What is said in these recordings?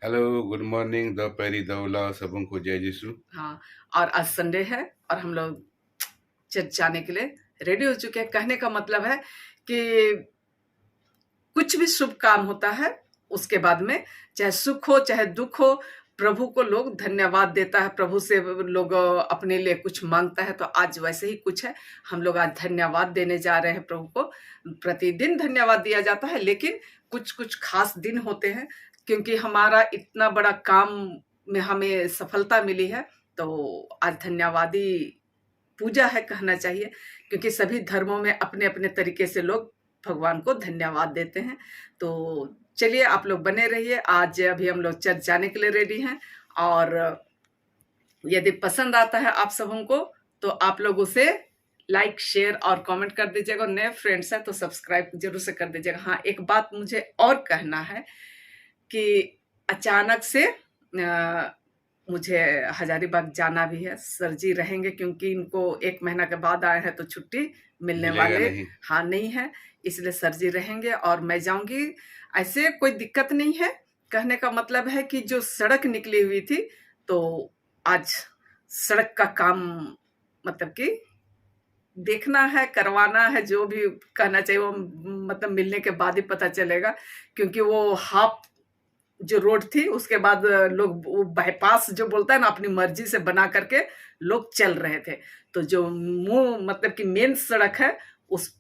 Hello, good morning, दोपहरी दौला सबको जय यीशु। हाँ, और आज संडे है और हम लोग चर्च जाने के लिए रेडी हो चुके हैं। कहने का मतलब है कि कुछ भी शुभ काम होता है, उसके बाद में चाहे सुख हो चाहे दुख हो, प्रभु को लोग धन्यवाद देता है, प्रभु से लोग अपने लिए कुछ मांगता है। तो आज वैसे ही कुछ है, हम लोग आज धन्यवाद देने जा रहे हैं प्रभु को। प्रतिदिन धन्यवाद दिया जाता है, लेकिन कुछ कुछ खास दिन होते हैं, क्योंकि हमारा इतना बड़ा काम में हमें सफलता मिली है। तो आज धन्यवादी पूजा है कहना चाहिए, क्योंकि सभी धर्मों में अपने अपने तरीके से लोग भगवान को धन्यवाद देते हैं। तो चलिए, आप लोग बने रहिए। आज अभी हम लोग चर्च जाने के लिए रेडी हैं, और यदि पसंद आता है आप सबों को तो आप लोग उसे लाइक शेयर और कमेंट कर दीजिएगा। नए फ्रेंड्स हैं तो सब्सक्राइब जरूर से कर दीजिएगा। हाँ, एक बात मुझे और कहना है कि अचानक से मुझे हजारीबाग जाना भी है। सर जी रहेंगे, क्योंकि इनको 1 महीना के बाद आए हैं तो छुट्टी मिलने मिलेगा वाले नहीं। हाँ नहीं है, इसलिए सर जी रहेंगे और मैं जाऊंगी। ऐसे कोई दिक्कत नहीं है। कहने का मतलब है कि जो सड़क निकली हुई थी, तो आज सड़क का काम मतलब कि देखना है, करवाना है। जो भी कहना चाहिए वो मतलब मिलने के बाद ही पता चलेगा, क्योंकि वो हाफ जो रोड थी उसके बाद लोग वो बाईपास जो बोलता है ना, अपनी मर्जी से बना करके लोग चल रहे थे। तो जो मुंह मतलब कि मेन सड़क है उस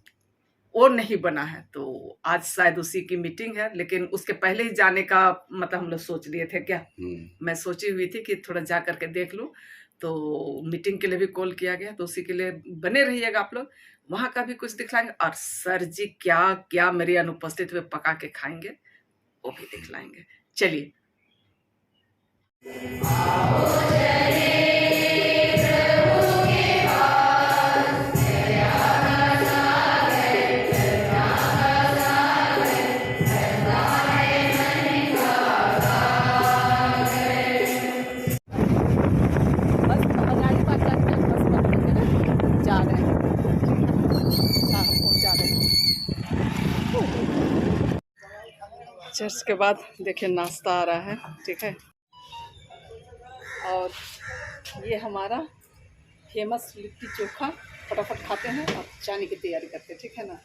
वो नहीं बना है। तो आज शायद उसी की मीटिंग है, लेकिन उसके पहले ही जाने का मतलब हम लोग सोच लिए थे क्या। मैं सोची हुई थी कि थोड़ा जा करके देख लूं। तो मीटिंग के लिए भी कॉल किया गया, तो उसी के लिए बने रहिएगा आप लोग। वहां का भी कुछ दिखलाएंगे, और सर जी क्या क्या मेरी अनुपस्थित में पका के खाएंगे वो भी दिखलाएंगे। चलिए। बस हजारीबाग जाके बस पकड़ के ना जा रहे हैं। हाँ, पहुंचा रहे हैं। चर्च के बाद देखिए नाश्ता आ रहा है, ठीक है। और ये हमारा फेमस लिट्टी चोखा, फटाफट खाते हैं और जाने की तैयारी करते हैं, ठीक है ना।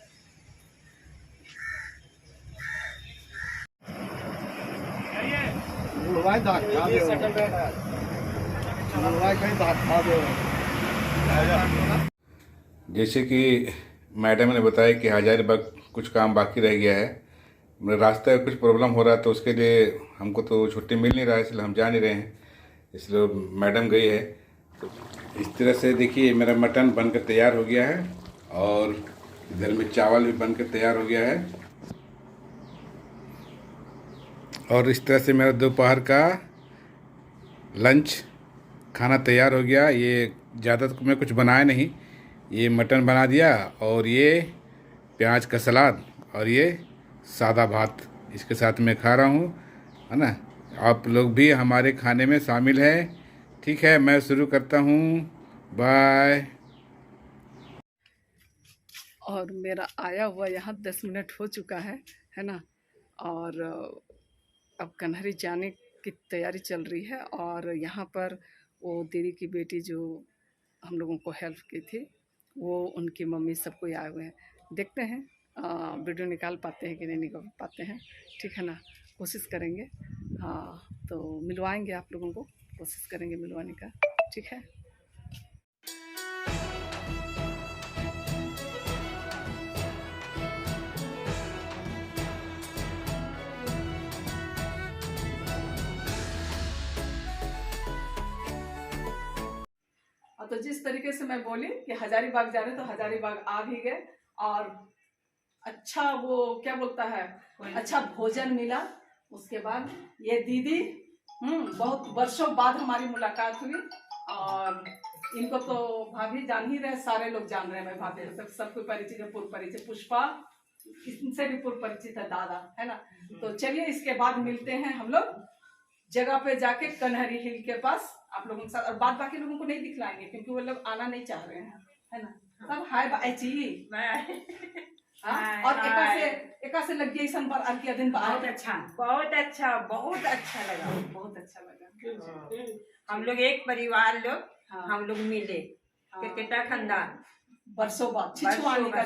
जैसे कि मैडम ने बताया कि हजारीबाग कुछ काम बाकी रह गया है। मेरे रास्ते में कुछ प्रॉब्लम हो रहा है, तो उसके लिए हमको तो छुट्टी मिल नहीं रहा है, इसलिए हम जा नहीं रहे हैं। इसलिए मैडम गई है। तो इस तरह से देखिए, मेरा मटन बनकर तैयार हो गया है, और इधर में चावल भी बनकर तैयार हो गया है। और इस तरह से मेरा दोपहर का लंच खाना तैयार हो गया। ये ज़्यादा तो मैं कुछ बनाया नहीं, ये मटन बना दिया, और ये प्याज का सलाद, और ये सादा भात इसके साथ में खा रहा हूँ, है ना। आप लोग भी हमारे खाने में शामिल हैं। ठीक है, मैं शुरू करता हूँ। बाय। और मेरा आया हुआ यहाँ 10 मिनट हो चुका है ना। और अब कन्हरी जाने की तैयारी चल रही है, और यहाँ पर वो दीदी की बेटी जो हम लोगों को हेल्प की थी, वो उनकी मम्मी सब कोई आए हुए हैं। देखते हैं वीडियो निकाल पाते हैं कि नहीं निकाल पाते हैं, ठीक है ना। कोशिश करेंगे। हाँ, तो मिलवाएंगे आप लोगों को, कोशिश करेंगे मिलवाने का, ठीक है। तो जिस तरीके से मैं बोली कि हजारीबाग जा रहे, तो हजारीबाग आ भी गए, और अच्छा वो क्या बोलता है, अच्छा भोजन मिला। उसके बाद ये दीदी बहुत वर्षों बाद हमारी मुलाकात हुई, और इनको तो भाभी जान ही रहे, सारे लोग जान रहे हैं। मैं भाभी सबको परिचित है, पूर्व परिचित। पुष्पा इनसे भी पूर्व परिचित है, दादा है ना। तो चलिए, इसके बाद मिलते हैं हम लोग जगह पे जाके, कन्हरी हिल के पास आप लोगों के साथ। और बाद बाकी लोगों को नहीं दिखलाएंगे, क्योंकि वो लोग आना नहीं चाह रहे हैं, है ना। सब हाय बाय जी। हाँ, और एका से लग गई सन पर अर्किया दिन बहुत अच्छा बहुत अच्छा लगा। बहुत अच्छा लगा। हम लोग एक परिवार लोग हाँ। हम लोग मिले क्रिकेटा खानदान बरसों बाद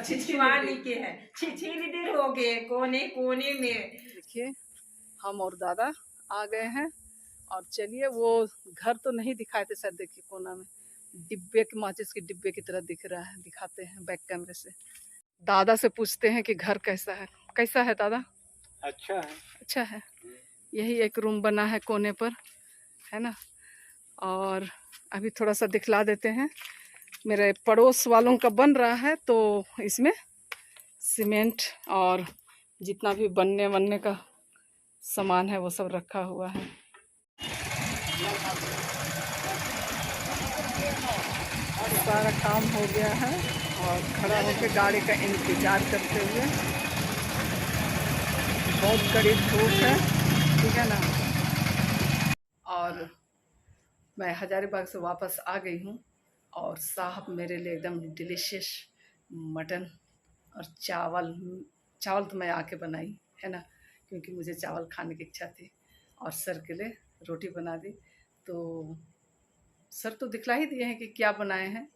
छिछवानी के है छिछिली दिन हो गए कोने कोने में। देखिए हम और दादा आ गए हैं और चलिए वो घर तो नहीं दिखाए थे सर, देखिए कोना में डिब्बे के माचिस के डिब्बे की तरह दिख रहा है, दिखाते हैं बैक कैमरे से। दादा से पूछते हैं कि घर कैसा है। कैसा है दादा? अच्छा है। अच्छा है। यही एक रूम बना है कोने पर, है ना। और अभी थोड़ा सा दिखला देते हैं, मेरे पड़ोस वालों का बन रहा है तो इसमें सीमेंट और जितना भी बनने का सामान है वो सब रखा हुआ है। सारा काम हो गया है और खड़ा होकर गाड़ी का इंतज़ार करते हुए। बहुत कड़वी धूप है, ठीक है ना। और मैं हजारीबाग से वापस आ गई हूँ और साहब मेरे लिए एकदम डिलीशियस मटन और चावल तो मैं आके बनाई है ना, क्योंकि मुझे चावल खाने की इच्छा थी, और सर के लिए रोटी बना दी। तो सर तो दिखला ही दिए हैं कि क्या बनाए हैं,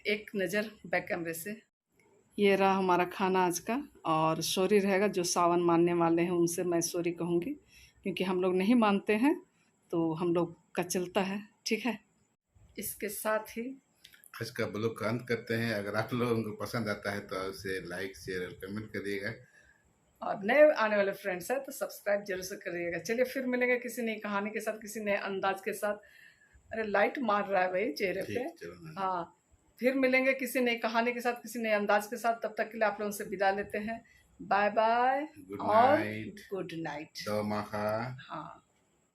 एक नज़र बैक कैमरे से। ये रहा हमारा खाना आज का, और सॉरी रहेगा जो सावन मानने वाले हैं उनसे मैं सॉरी कहूँगी, क्योंकि हम लोग नहीं मानते हैं तो हम लोग का चलता है, ठीक है। इसके साथ ही आज का ब्लॉग का अंत करते हैं। अगर आप लोगों को पसंद आता है तो उसे लाइक शेयर और कमेंट करिएगा, और नए आने वाले फ्रेंड्स हैं तो सब्सक्राइब जरूर से करिएगा। चलिए फिर मिलेंगे किसी नई कहानी के साथ, किसी नए अंदाज के साथ। अरे लाइट मार रहा है भाई चेहरे पे। हाँ, फिर मिलेंगे किसी नई कहानी के साथ, किसी नए अंदाज के साथ। तब तक के लिए आप लोगों से विदा लेते हैं। बाय बाय और गुड नाइट। हाँ।